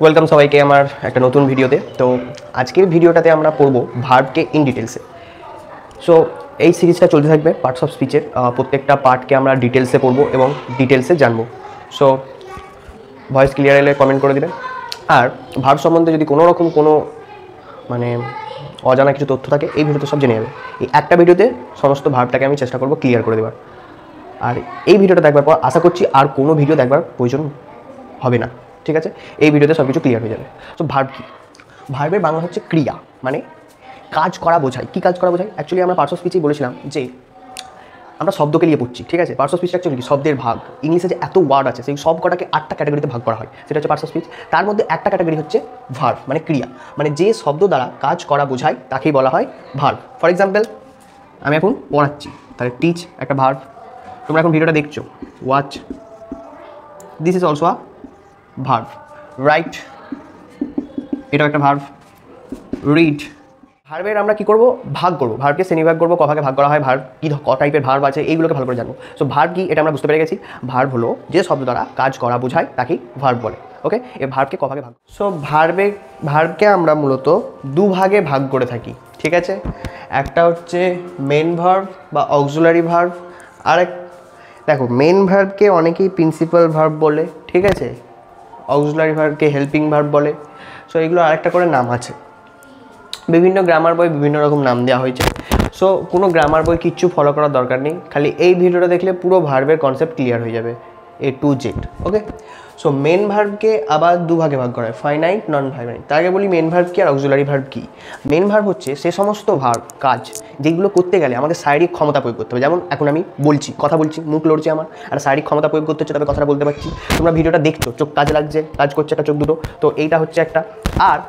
Welcome সবাইকে আমার একটা নতুন ভিডিওতে। তো আজকের ভিডিওটাতে আমরা পড়বো ভার্বকে ইন ডিটেলসে। সো এই সিরিজটা চলতে থাকবে পার্টস অফ স্পিচের। প্রত্যেকটা পার্টকে আমরা ডিটেলসে পড়বো এবং ডিটেলসে জানবো। সো ভয়েস ক্লিয়ার এলে কমেন্ট করে দেবেন। আর ভার্ব সম্বন্ধে যদি কোনো রকম মানে অজানা কিছু তথ্য থাকে এই ভিডিওতে সব জেনে যাবে। এই একটা ভিডিওতে সমস্ত ভার্বটাকে আমি চেষ্টা করবো ক্লিয়ার করে দেওয়ার। আর এই ভিডিওটা দেখবার পর আশা করছি আর কোনো ভিডিও দেখবার প্রয়োজন হবে না, ঠিক আছে? এই ভিডিওতে সব কিছু ক্লিয়ার হয়ে যাবে। তো ভার্ব কী? ভার্বের বাংলা হচ্ছে ক্রিয়া, মানে কাজ করা বোঝায়। কী কাজ করা বোঝায়? অ্যাকচুয়ালি আমরা পার্টস অফ স্পিচেই বলেছিলাম যে আমরা শব্দকে নিয়ে পড়ছি, ঠিক আছে? পার্টস অফ স্পিচ অ্যাকচুয়ালি কি শব্দের ভাগ। ইংলিশে যে এত ওয়ার্ড আছে সেই সব কটাকে 8টা ক্যাটাগরিতে ভাগ করা হয়, সেটা হচ্ছে পার্টস অফ স্পিচ। তার মধ্যে একটা ক্যাটাগরি হচ্ছে ভার্ব, মানে ক্রিয়া, মানে যে শব্দ দ্বারা কাজ করা বোঝায় তাকেই বলা হয় ভার্ব। ফর এক্সাম্পল, আমি এখন পড়াচ্ছি, তাহলে টিচ একটা ভার্ব। তোমরা এখন ভিডিওটা দেখছো, watch, this is also a verb. Right, এটাও একটা ভার্ব। রিড। ভার্বের আমরা কী করবো? ভাগ করবো। ভার্বকে শ্রেণীভাগ করবো, কভাগে ভাগ করা হয়, ভার্ব কী ক টাইপের ভার্ব আছে এইগুলোকে ভালো করে জানবো। সো ভার্ব কী এটা আমরা বুঝতে পেরে গেছি। ভার্ব হলো যে শব্দ দ্বারা কাজ করা বোঝায় তাকেই ভার্ব বলে। ওকে, এই ভার্বকে কভাগে ভাগ। সো ভার্বকে আমরা মূলত দুভাগে ভাগ করে থাকি, ঠিক আছে? একটা হচ্ছে মেন ভার্ব বা অক্সিলারি ভার্ব। দেখো, মেন ভার্বকে অনেকেই প্রিন্সিপাল ভার্ব বলে, ঠিক আছে? অক্সিলারি ভার্বকে হেল্পিং ভার্ব বলে। সো এগুলো আরেকটা করে নাম আছে, বিভিন্ন গ্রামার বই বিভিন্ন রকম নাম দেওয়া হয়েছে। সো কোনো গ্রামার বই কিচ্ছু ফলো করার দরকার নেই, খালি এই ভিডিওটা দেখলে পুরো ভার্বের কনসেপ্ট ক্লিয়ার হয়ে যাবে A to Z। Okay, so main ভার্বকে আবার দুভাগে ভাগ করা হয়, ফাইনাইট, নন ফাইনাইট। তার আগে বলি মেন ভার্ব কী আর অক্সিলারি ভার্ব কী। মেন ভার্ব হচ্ছে সে সমস্ত ভার্ব, কাজ যেগুলো করতে গেলে আমাকে শারীরিক ক্ষমতা প্রয়োগ করতে হবে। যেমন এখন আমি বলছি, কথা বলছি, মুখ লড়ছে, আমার আর শারীরিক ক্ষমতা প্রয়োগ করতে হচ্ছে, তবে কথাটা বলতে পারছি। তোমরা ভিডিওটা দেখছো, চোখ কাজ লাগছে, কাজ করছে একটা চোখ দুটো, তো এইটা হচ্ছে একটা। আর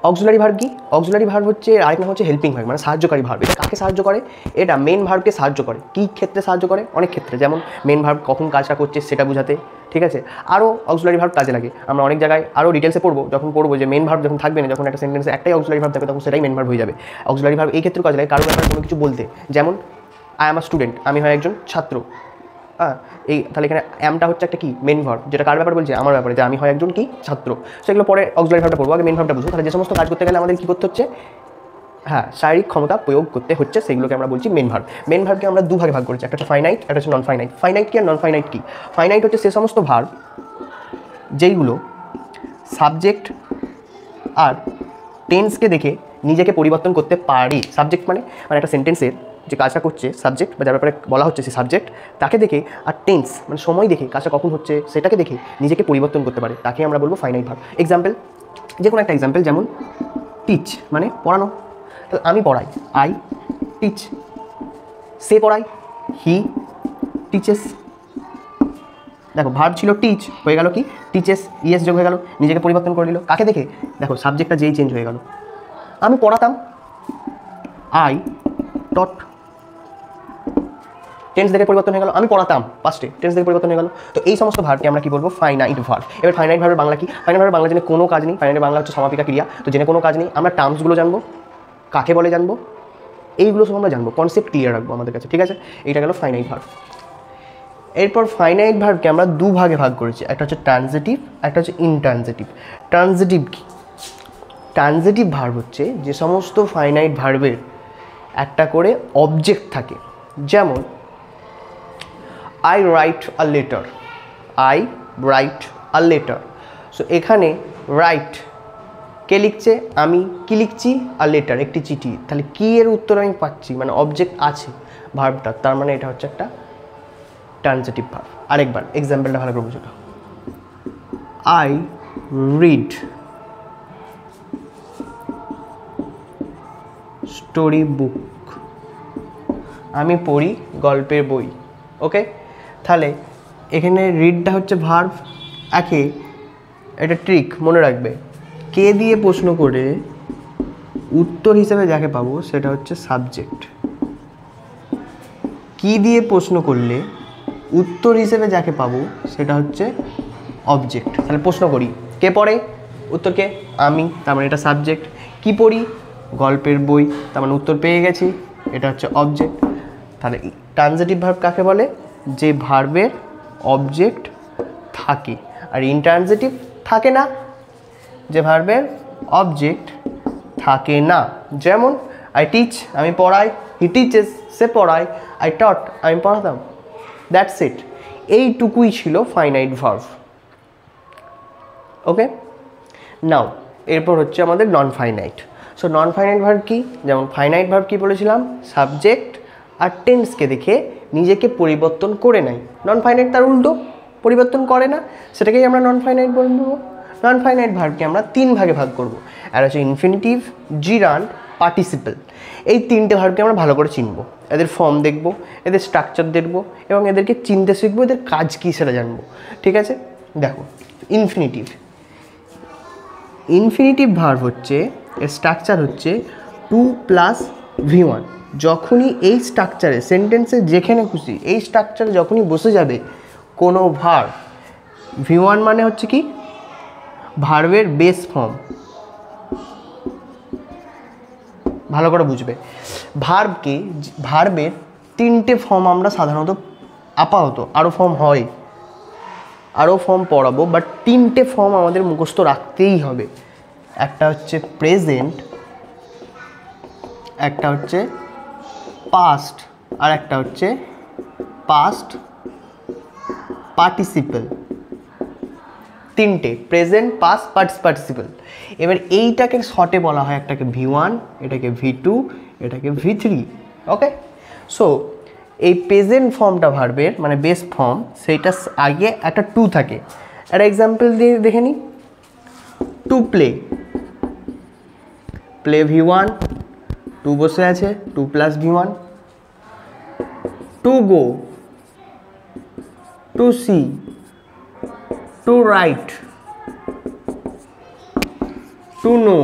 অক্সিলারি ভার্ব কি? অক্সিলারি ভার্ব হচ্ছে আরেক নাম হচ্ছে হেল্পিং ভার্ব, মানে সাহায্যকারী ভার্ব। এটা কাকে সাহায্য করে? এটা মেন ভার্বকে সাহায্য করে। কী ক্ষেত্রে সাহায্য করে? অনেক ক্ষেত্রে। যেমন মেন ভার্ব কখন কাজটা করছে সেটা বোঝাতে, ঠিক আছে? আরও অক্সিলারি ভার্ব কাজে লাগে। আমরা অনেক জায়গায় আরও ডিটেলসে পড়বো, যখন পড়বো যে মেন ভার্ব যখন থাকবে না, যখন একটা সেন্টেন্সে একটাই অক্সিলারি ভার্ব থাকবে তখন সেটাই মেন ভার্ব হয়ে যাবে। অক্সিলারি ভার্ব এই ক্ষেত্রে কাজে লাগে কারো ব্যাপারে কোনো কিছু বলতে। যেমন আই এম আ স্টুডেন্ট, আমি হয় একজন ছাত্র। এই তাহলে এখানে অ্যামটা হচ্ছে একটা কি মেন ভার্ব, যেটা কার ব্যাপারে বলছে? আমার ব্যাপারে, যে আমি হয় একজন কি ছাত্র। সেগুলো পরে অক্সিলারি ভার্বটা পড়বো, আগে মেন ভার্বটা বুঝবো। তাহলে যে সমস্ত কাজ করতে গেলে আমাদের কী করতে হচ্ছে? শারীরিক ক্ষমতা প্রয়োগ করতে হচ্ছে, সেগুলোকে আমরা বলছি মেন ভার্ব। মেন ভার্বকে আমরা দুভাগে ভাগ করেছি, একটা হচ্ছে ফাইনাইট, একটা হচ্ছে নন ফাইনাইট। ফাইনাইট কি আর নন ফাইনাইট কি? ফাইনাইট হচ্ছে সে সমস্ত ভার্ব যেইগুলো সাবজেক্ট আর টেন্সকে দেখে নিজেকে পরিবর্তন করতে পারে। সাবজেক্ট মানে একটা সেন্টেন্সের যে কাজটা করছে সাবজেক্ট, বা যার ব্যাপারে বলা হচ্ছে সেই সাবজেক্ট, তাকে দেখে, আর টেন্স মানে সময় দেখে, কাজটা কখন হচ্ছে সেটাকে দেখে নিজেকে পরিবর্তন করতে পারে, তাকে আমরা বলবো ফাইনাইট ভার্ব। এক্সাম্পল, যে কোনো একটা এক্সাম্পল, যেমন টিচ মানে পড়ানো। তাহলে আমি পড়াই, আই টিচ। সে পড়ায়, হি টিচেস। দেখো, ভার্ব ছিল টিচ, হয়ে গেল কি টিচেস, ইএস যোগ হয়ে গেল, নিজেকে পরিবর্তন করে দিল। কাকে দেখে? দেখো, সাবজেক্টটা যেই চেঞ্জ হয়ে গেল। আমি পড়াতাম, আই টট। টেন্স দেখে পরিবর্তন হয়ে গেল, আমি পড়াতাম, পাস্টে টেন্স দেখে পরিবর্তন হয়ে গেল। তো এই সমস্ত ভার্বকে আমরা কি বলবো? Finite verb. এবার ফাইনাইট ভার্বের বাংলা কি? ফাইনাইট ভার্বের বাংলা জেনে কোনো কাজ নেই। ফাইনাইট বাংলা হচ্ছে সমাপিকা ক্রিয়া, তো জেনে কোনো কাজ নেই। আমরা টার্মসগুলো জানবো, কাকে বলে জানবো, এইগুলো সব আমরা জানবো, কনসেপ্ট ক্লিয়ার রাখবো আমাদের কাছে, ঠিক আছে? এইটা গেল ফাইনাইট ভার্ব। এরপর ফাইনাইট ভার্বকে আমরা দুভাগে ভাগ করেছি, একটা হচ্ছে ট্রানজিটিভ, একটা হচ্ছে ইনট্রানজিটিভ। ট্রানজিটিভ কি? ট্রানজিটিভ ভার্ব হচ্ছে যে সমস্ত ফাইনাইট ভার্বের একটা করে অবজেক্ট থাকে। যেমন I write a letter, I write a letter. So এখানে রাইট কে লিখছে? আমি। কি লিখছি? আ লেটার, একটি চিঠি। তাহলে কি এর উত্তর আমি পাচ্ছি, মানে অবজেক্ট আছে ভার্বটা, তার মানে এটা হচ্ছে একটা ট্রানজিটিভ ভার্ব। আরেকবার এক্সাম্পলটা ভালো করে বুঝো। আই রিড স্টোরি বুক, আমি পড়ি গল্পের বই। ওকে, তাহলে এখানে রিডটা হচ্ছে ভার্ব। একে এটা ট্রিক মনে রাখবে, কে দিয়ে প্রশ্ন করে উত্তর হিসেবে যাকে পাবো সেটা হচ্ছে সাবজেক্ট। কি দিয়ে প্রশ্ন করলে উত্তর হিসেবে যাকে পাবো সেটা হচ্ছে অবজেক্ট। তাহলে প্রশ্ন করি, কে পড়ে? উত্তরকে আমি, তার মানে এটা সাবজেক্ট। কি পড়ি? গল্পের বই, তার মানে উত্তর পেয়ে গেছি, এটা হচ্ছে অবজেক্ট। তাহলে ট্রানজিটিভ ভার্ব কাকে বলে? যে ভার্বের অবজেক্ট থাকে। আর ইন্ট্রানজিটিভ থাকে না, যে ভার্বের অবজেক্ট থাকে না। যেমন আই টিচ, আমি পড়াই, হি টিচেস, সে পড়ায়, আই টট, আমি পড়াতাম। দ্যাটস ইট, এইটুকুই ছিল ফাইনাইট ভার্ব। ওকে, নাও এরপর হচ্ছে আমাদের non finite. So non finite verb কি? যেমন ফাইনাইট ভার্ব কি বলেছিলাম, সাবজেক্ট আর টেন্সকে দেখে নিজেকে পরিবর্তন করে নেয়। নন ফাইনাইট তার উল্টো, পরিবর্তন করে না, সেটাকেই আমরা নন ফাইনাইট বলবো। নন ফাইনাইট ভার্বকে আমরা 3 ভাগে ভাগ করব। আর হচ্ছে ইনফিনিটিভ, জিরান্ড, পার্টিসিপল। এই 3টে ভার্বকে আমরা ভালো করে চিনব, এদের ফর্ম দেখব, এদের স্ট্রাকচার দেখব এবং এদেরকে চিনতে শিখবো, এদের কাজ কী সেটা জানবো। ঠিক আছে, দেখো ইনফিনিটিভ। ইনফিনিটিভ ভার্ব হচ্ছে, এর স্ট্রাকচার হচ্ছে 2 + V1। যখনই এই স্ট্রাকচারে, সেন্টেন্সে যেখানে খুশি এই স্ট্রাকচারে যখনই বসে যাবে কোনো ভার্ব, V1 মানে হচ্ছে কি, ভার্বের বেস ফর্ম। ভালো করে বুঝবে, ভার্বের 3টে ফর্ম আমরা সাধারণত, আপাতত আরও ফর্ম হয়, আরও ফর্ম পড়াবো, বাট 3টে ফর্ম আমাদের মুখস্থ রাখতেই হবে। একটা হচ্ছে প্রেজেন্ট, একটা হচ্ছে পাস্ট, আর একটা হচ্ছে পাস্ট পার্টিসিপল। 3টে, প্রেজেন্ট, পাস্ট, পার্টিসিপল। এবার এইটাকে শর্টে বলা হয়, একটাকে V1, এটাকে V2, এটাকে V3। ওকে, সো এই প্রেজেন্ট ফর্মটা ভার্বের মানে বেস ফর্ম, সেইটা আগে একটা 2 থাকে। একটা এক্সাম্পল দিয়ে দেখে নিই। টু প্লে, প্লে V1, 2 বসে আছে, 2 + V1। To go, to see, to write, to know.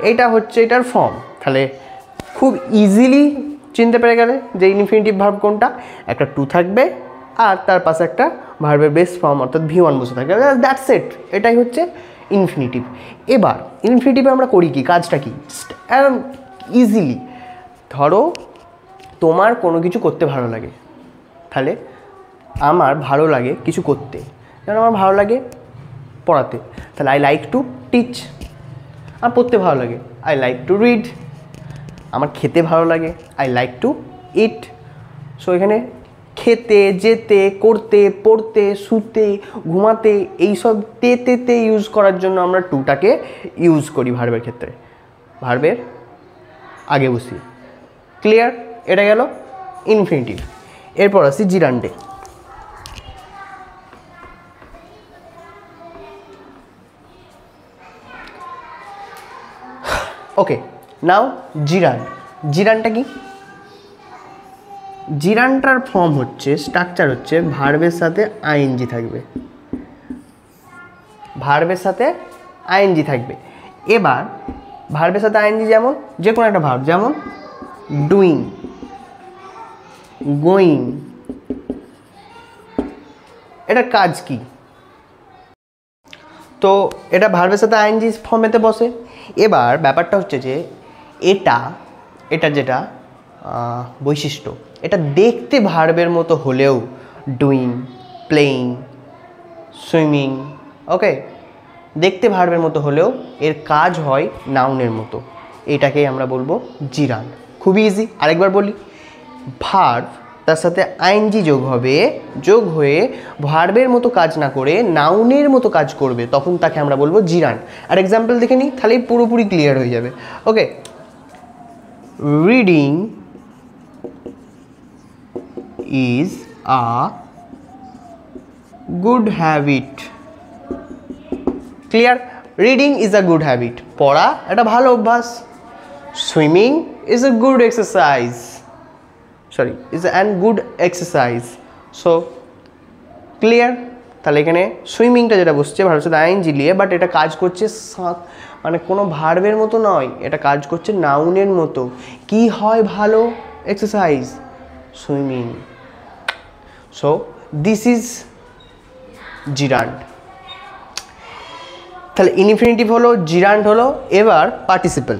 এইটা হচ্ছে এটার ফর্ম। তাহলে খুব ইজিলি চিনতে পেরে গেলে যে ইনফিনিটিভ ভার্ব কোনটা। একটা 2 থাকবে আর তার পাশে একটা ভার্বের বেস ফর্ম অর্থাৎ V1 বসে থাকবে। দ্যাটস ইট, এটাই হচ্ছে ইনফিনিটিভ। এবার ইনফিনিটিভে আমরা করি কি, কাজটা কি, ইজিলি ধরো তোমার কোনো কিছু করতে ভালো লাগে, তাহলে আমার ভালো লাগে কিছু করতে, যেমন আমার ভালো লাগে পড়াতে, তাহলে আই লাইক টু টিচ। আমার পড়তে ভালো লাগে, আই লাইক টু রিড। আমার খেতে ভালো লাগে, I like to it. So এখানে খেতে, যেতে, করতে, পড়তে, শুতে, ঘুমাতে, এইসব তে ইউজ করার জন্য আমরা টুটাকে ইউজ করি ভার্বের ক্ষেত্রে, ভার্বের আগে বসি। ক্লিয়ার? এটা গেল ইনফিনিটিভ। এরপর আসি জিরান্ডে। ওকে, নাও জিরান্ড। জিরান্ডটা কি? জিরান্ডটার ফর্ম হচ্ছে, স্ট্রাকচার হচ্ছে, ভার্বের সাথে আইএনজি থাকবে, ভার্বের সাথে আইএনজি থাকবে। এবার ভার্বের সাথে আইএনজি যেমন যে কোনো একটা ভার্ব, যেমন ডুইং, গোয়িং, এটার কাজ কি? তো এটা ভার্বের সাথে আইএনজি ফর্মেতে বসে। এবার ব্যাপারটা হচ্ছে যে এটা যেটা বৈশিষ্ট্য, এটা দেখতে ভার্বের মতো হলেও, ডুইং, প্লেইং, সুইমিং, ওকে, দেখতে ভার্বের মতো হলেও এর কাজ হয় নাউনের মতো। এটাকেই আমরা বলবো জিরান্ড। খুবই ইজি। আরেকবার বলি, ভার্ব তার সাথে আইএনজি যোগ হয়ে ভার্বের মতো কাজ না করে নাউনের মতো কাজ করবে, তখন তাকে আমরা বলবো জিরান্ড। আর এক্সাম্পল দেখে নিই, তাহলেই পুরোপুরি ক্লিয়ার হয়ে যাবে। Okay, reading is a good habit. Clear? Reading is a good habit, পড়া একটা ভালো অভ্যাস। Swimming is a good exercise, is an good exercise. So clear? তাহলে এখানে সুইমিংটা যেটা বসছে ভার্বের সাথে আইএনজি নিয়ে, বাট এটা কাজ করছে মানে কোনো ভার্বের মতো নয়, এটা কাজ করছে নাউনের মতো। কি হয় ভালো exercise? Swimming. So this is জিরান্ড। তাহলে ইনফিনিটিভ হলো, জিরান্ড হলো। এবার পার্টিসিপল।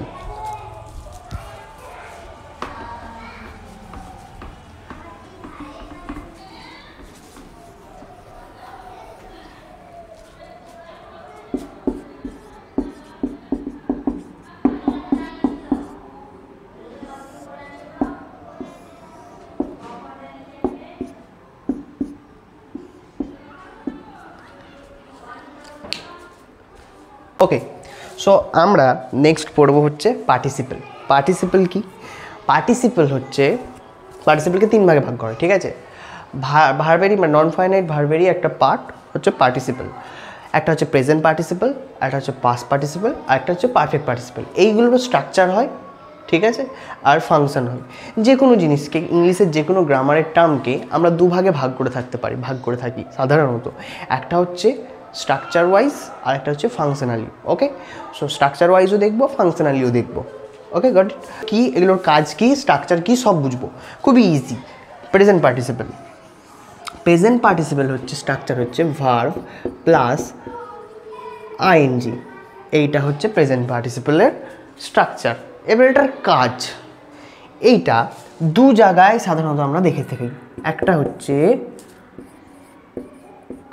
ওকে, সো আমরা নেক্সট পড়বো হচ্ছে পার্টিসিপল। পার্টিসিপল কি? পার্টিসিপল হচ্ছে, পার্টিসিপলকে 3 ভাগে ভাগ করে, ঠিক আছে? ভার্বেরই মানে নন ফাইনাইট ভার্বেরই একটা পার্ট হচ্ছে পার্টিসিপল। একটা হচ্ছে প্রেজেন্ট পার্টিসিপল, একটা হচ্ছে পাস্ট পার্টিসিপল, আর একটা হচ্ছে পারফেক্ট পার্টিসিপল। এইগুলোর স্ট্রাকচার হয়, ঠিক আছে, আর ফাংশন হয়। যে কোনো জিনিসকে, ইংলিশের যে কোনো গ্রামারের টার্মকে আমরা 2 ভাগে ভাগ করে থাকি সাধারণত। একটা হচ্ছে স্ট্রাকচার ওয়াইজ, আর একটা হচ্ছে ফাংশনালি। ওকে, সো স্ট্রাকচার ওয়াইজও দেখবো, ফাংশনালিও দেখবো। ওকে গট ইট? কি এগুলোর কাজ কি, স্ট্রাকচার কি, সব বুঝবো, খুবই easy. Present participle, present participle হচ্ছে স্ট্রাকচার হচ্ছে ভার্ব প্লাস আইএনজি। এইটা হচ্ছে প্রেজেন্ট পার্টিসিপলের স্ট্রাকচার। এবার এটার কাজ, এইটা 2 জায়গায় সাধারণত আমরা দেখে থাকি। একটা হচ্ছে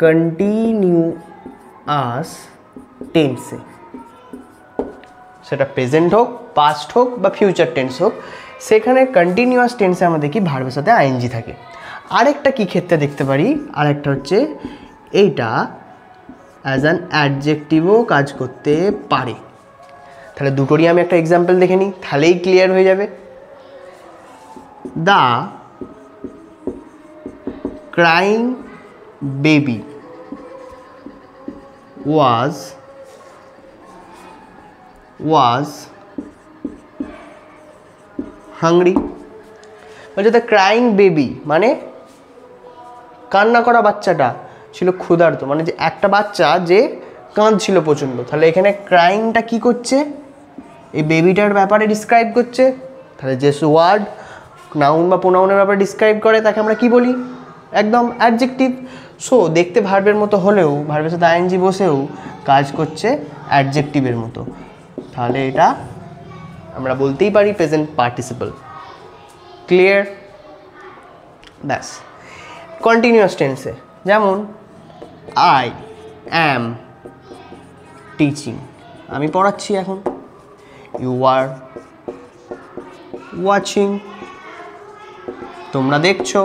কন্টিনিউয়াস টেন্সে, সেটা প্রেজেন্ট হোক, পাস্ট হোক বা ফিউচার টেন্স হোক, সেখানে কন্টিনিউয়াস টেন্সে আমরা দেখি ভার্বের সাথে আইএনজি থাকে। আরেকটা কি ক্ষেত্রে দেখতে পারি, আরেকটা হচ্ছে এইটা অ্যাজ অ্যান অ্যাডজেক্টিভও কাজ করতে পারে। তাহলে দুটোরই আমি একটা এক্সাম্পল দেখে নিই, তাহলেই ক্লিয়ার হয়ে যাবে। The crying baby was hungry। বলছে দ্য ক্রাইং বেবি মানে কান্না করা বাচ্চাটা ছিল ক্ষুধার্ত, মানে যে একটা বাচ্চা যে কাঁদছিল প্রচণ্ড। তাহলে এখানে ক্রাইংটা কি করছে, এই বেবিটার ব্যাপারে ডিসক্রাইব করছে। তাহলে যে ওয়ার্ড নাউন বা প্রোনাউনের ব্যাপারে ডিসক্রাইব করে তাকে আমরা কি বলি, একদম অ্যাডজেক্টিভ। সো দেখতে ভার্বের মতো হলেও, ভার্বের সাথে আইএনজি বসেও কাজ করছে অ্যাডজেক্টিভের মতো। তাহলে এটা আমরা বলতেই পারি প্রেজেন্ট পার্টিসিপল। ক্লিয়ার? ব্যাস। কন্টিনিউয়াস টেন্সে যেমন আই অ্যাম টিচিং, আমি পড়াচ্ছি এখন। ইউ আর ওয়াচিং, তোমরা দেখছো।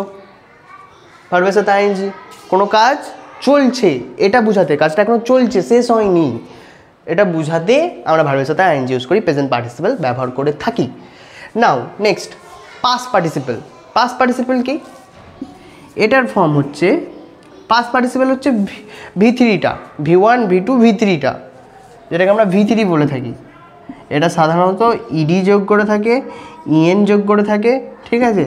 ভার্বের সাথে আইএনজি, কোনো কাজ চলছে এটা বুঝাতে, কাজটা এখনো চলছে, শেষ হয়নি, এটা বুঝাতে আমরা ভার্বের সাথে আইএনজি ইউজ করি, প্রেজেন্ট পার্টিসিপল ব্যবহার করে থাকি। Now next past participle. Past participle কি? এটার ফর্ম হচ্ছে, পাস্ট পার্টিসিপল হচ্ছে V3টা, V1 V2 V3টা, যেটাকে আমরা V3 বলে থাকি। এটা সাধারণত ইডি যোগ করে থাকে, ইএন যোগ করে থাকে, ঠিক আছে?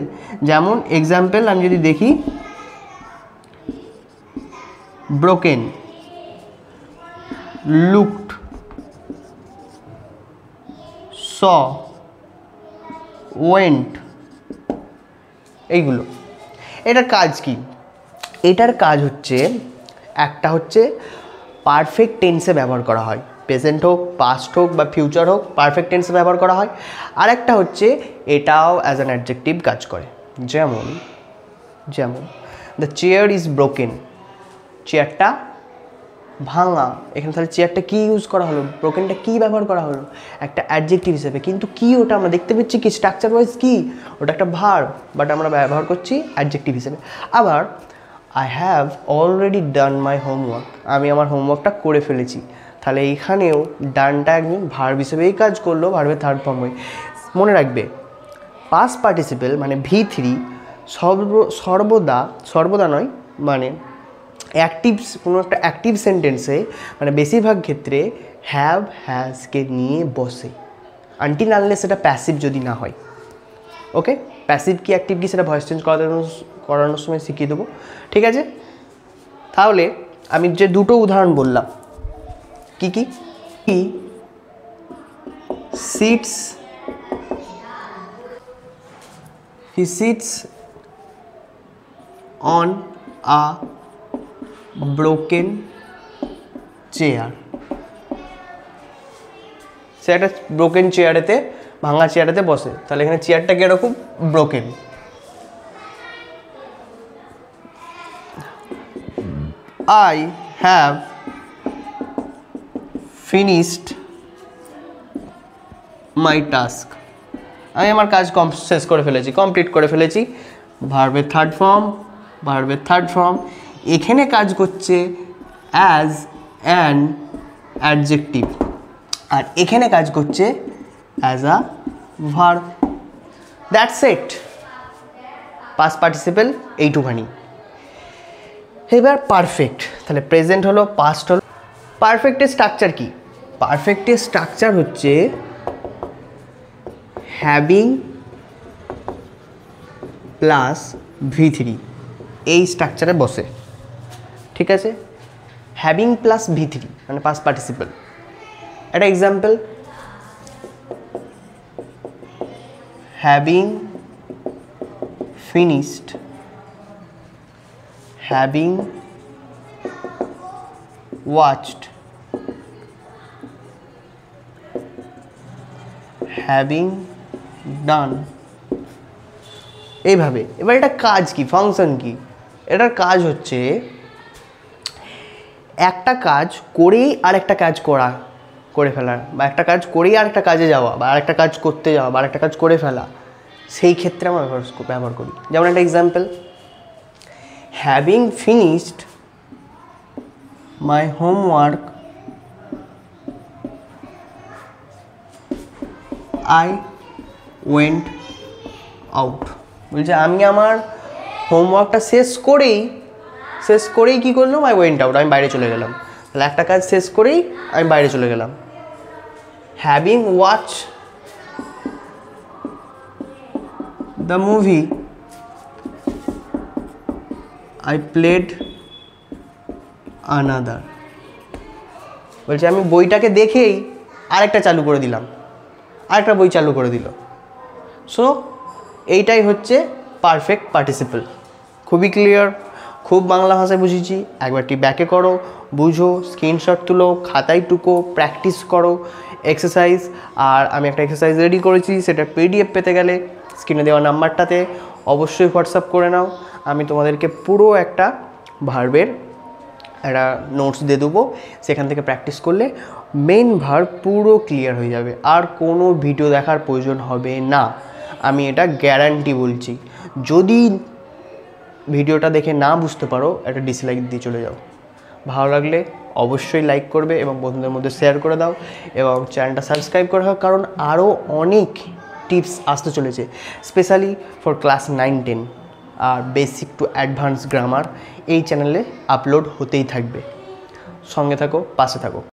যেমন এক্সাম্পল আমি যদি দেখি, ব্রোকেন, লুকড, স, ওয়েন্ট, এইগুলো। এটার কাজ কি? এটার কাজ হচ্ছে, একটা হচ্ছে পারফেক্ট টেন্সে ব্যবহার করা হয়, প্রেজেন্ট হোক, পাস্ট হোক বা ফিউচার হোক, পারফেক্ট টেন্সে ব্যবহার করা হয়। আর একটা হচ্ছে এটাও অ্যাজ অ্যান অ্যাডজেক্টিভ কাজ করে। যেমন দ্য চেয়ার ইজ ব্রোকেন, চেয়ারটা ভাঙা। এখানে তাহলে চেয়ারটা কি ইউজ করা হলো, ব্রোকেনটা কি ব্যবহার করা হলো, একটা অ্যাডজেক্টিভ হিসেবে। কিন্তু কি ওটা আমরা দেখতে পাচ্ছি কি, স্ট্রাকচার ওয়াইজ কি, ওটা একটা ভার্ব, বাট আমরা ব্যবহার করছি অ্যাডজেক্টিভ হিসেবে। আবার I have already done my homework, আমি আমার হোমওয়ার্কটা করে ফেলেছি। তাহলে এইখানেও ডানটা একদম ভার্ব হিসেবেই কাজ করলো, ভার্বের থার্ড ফর্ম হয়ে। মনে রাখবে পাস্ট পার্টিসিপল মানে V3 সর্বদা নয়, মানে অ্যাক্টিভ, কোনো একটা অ্যাক্টিভ সেন্টেন্সে মানে বেশিরভাগ ক্ষেত্রে হ্যাভ হ্যাজকে নিয়ে বসে, আনটিল আনলেস সেটা প্যাসিভ যদি না হয়। ওকে, প্যাসিভ কি অ্যাক্টিভ কি সেটা ভয়েস চেঞ্জ করানোর সময় শিখিয়ে দেবো, ঠিক আছে? তাহলে আমি যে দুটো উদাহরণ বললাম, কি কি he sits on a broken chair, সে একটা ব্রোকেন চেয়ারেতে, ভাঙা চেয়ারেতে বসে। তাহলে এখানে চেয়ারটা কিরকম, broken. I have finished my task, আমি আমার কাজ শেষ করে ফেলেছি, কমপ্লিট করে ফেলেছি। ভার্বের থার্ড ফর্ম এখানে কাজ করছে অ্যাজ অ্যান অ্যাডজেক্টিভ। আর এখানে কাজ করছে as a verb. That's it, past participle এইটুখানি। এবার পারফেক্ট, তাহলে প্রেজেন্ট হলো, পাস্ট হলো। পারফেক্টের স্ট্রাকচার কি? পারফেক্টের স্ট্রাকচার হচ্ছে হ্যাভিং প্লাস V3, এই স্ট্রাকচারে বসে, ঠিক আছে? হ্যাভিং প্লাস V3 মানে পাস্ট পার্টিসিপল। একটা example, having finished, having watched, having ডান, এইভাবে। এবার এটা কাজ কি, ফাংশন কি? এটার কাজ হচ্ছে একটা কাজ করেই আরেকটা কাজ করে ফেলার, বা একটা কাজ করেই আরেকটা কাজে যাওয়া, বা আরেকটা কাজ করতে যাওয়া, বা আরেকটা কাজ করে ফেলা, সেই ক্ষেত্রে আমরা ব্যবহার করি। যেমন একটা example, having finished my homework I went out. বলছে আমি আমার হোমওয়ার্কটা শেষ করেই কী করলাম? আই ওয়েন্ট আউট, আমি বাইরে চলে গেলাম। তাহলে একটা কাজ শেষ করেই আমি বাইরে চলে গেলাম। Having watch the movie I played another. বলছে আমি বইটাকে দেখেই আরেকটা চালু করে দিলাম, আরেকটা বই চালু করে দিল। সো এইটাই হচ্ছে পারফেক্ট পার্টিসিপল। খুবই ক্লিয়ার, খুব বাংলা ভাষায় বুঝিয়েছি। একবারটি ব্যাকে করো, বুঝো, স্ক্রিনশট তুলো, খাতায় টুকো, প্র্যাকটিস করো এক্সারসাইজ। আর আমি একটা এক্সারসাইজ রেডি করেছি, সেটা PDF পেতে গেলে স্ক্রিনে দেওয়া নাম্বারটাতে অবশ্যই হোয়াটসঅ্যাপ করে নাও। আমি তোমাদেরকে পুরো একটা ভার্বের একটা নোটস দিয়ে দেবো, সেখান থেকে প্র্যাকটিস করলে মেন ভার্ব পুরো ক্লিয়ার হয়ে যাবে, আর কোনো ভিডিও দেখার প্রয়োজন হবে না। আমি এটা গ্যারান্টি বলছি। যদি ভিডিওটা দেখে না বুঝতে পারো, একটা ডিসলাইক দিয়ে চলে যাও। ভালো লাগলে অবশ্যই লাইক করবে এবং বন্ধুদের মধ্যে শেয়ার করে দাও, এবং চ্যানেলটা সাবস্ক্রাইব করা হয়, কারণ আরও অনেক টিপস আসতে চলেছে, স্পেশালি ফর ক্লাস 9-10 আর বেসিক টু অ্যাডভান্স গ্রামার এই চ্যানেলে আপলোড হতেই থাকবে। সঙ্গে থাকো, পাশে থাকো।